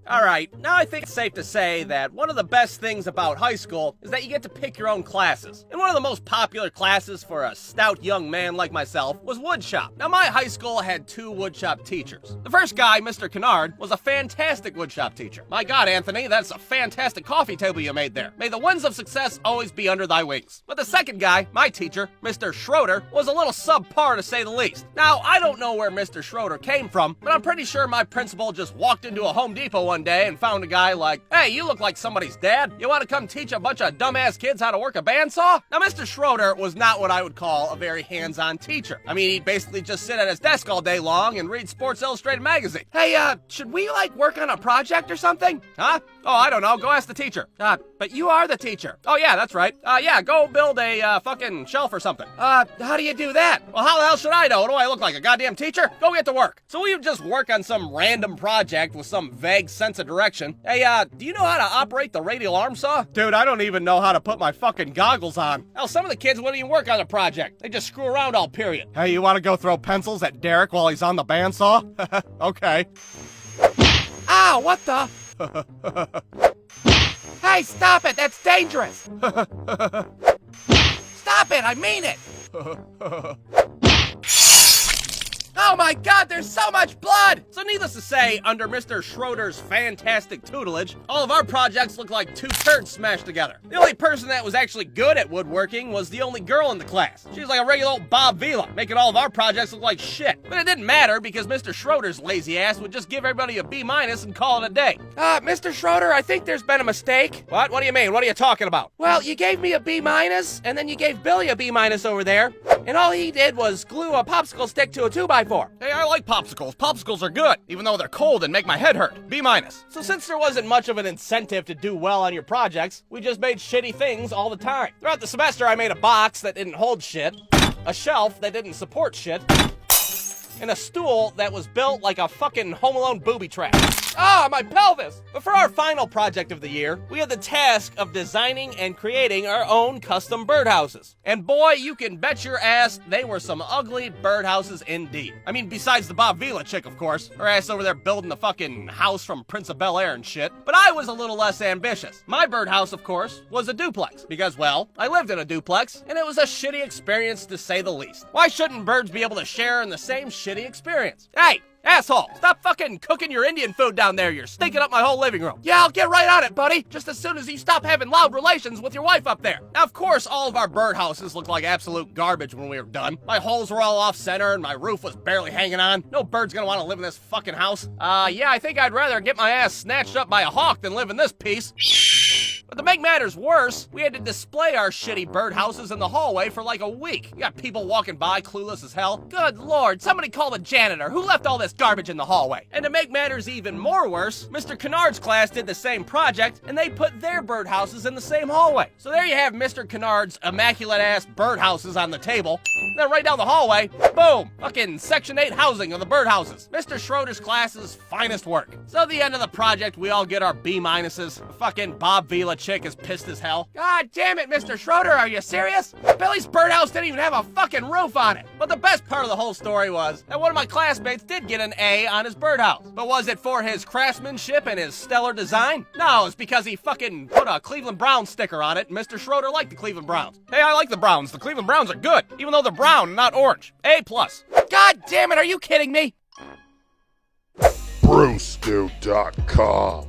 Alright, now I think it's safe to say that one of the best things about high school is that you get to pick your own classes. And one of the most popular classes for a stout young man like myself was woodshop. Now my high school had 2 woodshop teachers. The first guy, Mr. Kennard, was a fantastic woodshop teacher. My God, Anthony, that's a fantastic coffee table you made there. May the winds of success always be under thy wings. But the second guy, my teacher, Mr. Schroeder, was a little subpar to say the least. Now, I don't know where Mr. Schroeder came from, but I'm pretty sure my principal just walked into a Home Depot one day and found a guy like, "Hey, you look like somebody's dad. You want to come teach a bunch of dumbass kids how to work a bandsaw?" Now, Mr. Schroeder was not what I would call a very hands-on teacher. I mean, he'd basically just sit at his desk all day long and read Sports Illustrated magazine. "Hey, should we, work on a project or something?" "Huh? Oh, I don't know. Go ask the teacher." But you are the teacher." "Oh, yeah, that's right. Yeah, go build a, fucking shelf or something." How do you do that?" "Well, how the hell should I know? What do I look like, a goddamn teacher? Go get to work." So we would just work on some random project with some vague sense of direction. "Hey, do you know how to operate the radial arm saw?" "Dude, I don't even know how to put my fucking goggles on." Hell, some of the kids wouldn't even work on the project. They just screw around all period. "Hey, you want to go throw pencils at Derek while he's on the bandsaw?" "Okay." "Ow, what the?" "Hey, stop it! That's dangerous!" "Stop it! I mean it!" "Oh my God, there's so much blood!" So needless to say, under Mr. Schroeder's fantastic tutelage, all of our projects looked like 2 turds smashed together. The only person that was actually good at woodworking was the only girl in the class. She was like a regular old Bob Vila, making all of our projects look like shit. But it didn't matter because Mr. Schroeder's lazy ass would just give everybody a B- and call it a day. Mr. Schroeder, I think there's been a mistake." "What? What do you mean? What are you talking about?" "Well, you gave me a B-, and then you gave Billy a B- over there, and all he did was glue a popsicle stick to a 2x4. "Hey, I like popsicles. Popsicles are good, even though they're cold and make my head hurt. B-. So since there wasn't much of an incentive to do well on your projects, we just made shitty things all the time. Throughout the semester, I made a box that didn't hold shit, a shelf that didn't support shit, and a stool that was built like a fucking Home Alone booby trap. Ah, my pelvis! But for our final project of the year, we had the task of designing and creating our own custom birdhouses. And boy, you can bet your ass they were some ugly birdhouses indeed. I mean, besides the Bob Vila chick, of course. Her ass over there building the fucking house from Prince of Bel-Air and shit. But I was a little less ambitious. My birdhouse, of course, was a duplex. Because, well, I lived in a duplex, and it was a shitty experience to say the least. Why shouldn't birds be able to share in the same shitty experience? Hey! Asshole, stop fucking cooking your Indian food down there. You're stinking up my whole living room. "Yeah, I'll get right on it, buddy. Just as soon as you stop having loud relations with your wife up there." Now, of course, all of our birdhouses looked like absolute garbage when we were done. My holes were all off-center and my roof was barely hanging on. No bird's gonna want to live in this fucking house. Yeah, I think I'd rather get my ass snatched up by a hawk than live in this piece. But to make matters worse, we had to display our shitty birdhouses in the hallway for like a week. You got people walking by clueless as hell. Good lord, somebody call the janitor. Who left all this garbage in the hallway? And to make matters even more worse, Mr. Kennard's class did the same project, and they put their birdhouses in the same hallway. So there you have Mr. Kennard's immaculate-ass birdhouses on the table. Then right down the hallway, boom, fucking Section 8 housing of the birdhouses. Mr. Schroeder's class's finest work. So at the end of the project, we all get our B-. Fucking Bob Vila chick is pissed as hell. God damn it, Mr. Schroeder, are you serious? Billy's birdhouse didn't even have a fucking roof on it. But the best part of the whole story was that one of my classmates did get an A on his birdhouse. But was it for his craftsmanship and his stellar design? No, it's because he fucking put a Cleveland Browns sticker on it, and Mr. Schroeder liked the Cleveland Browns. Hey, I like the Browns. The Cleveland Browns are good, even though they're brown, not orange. A+. God damn it, are you kidding me? Brewstew.com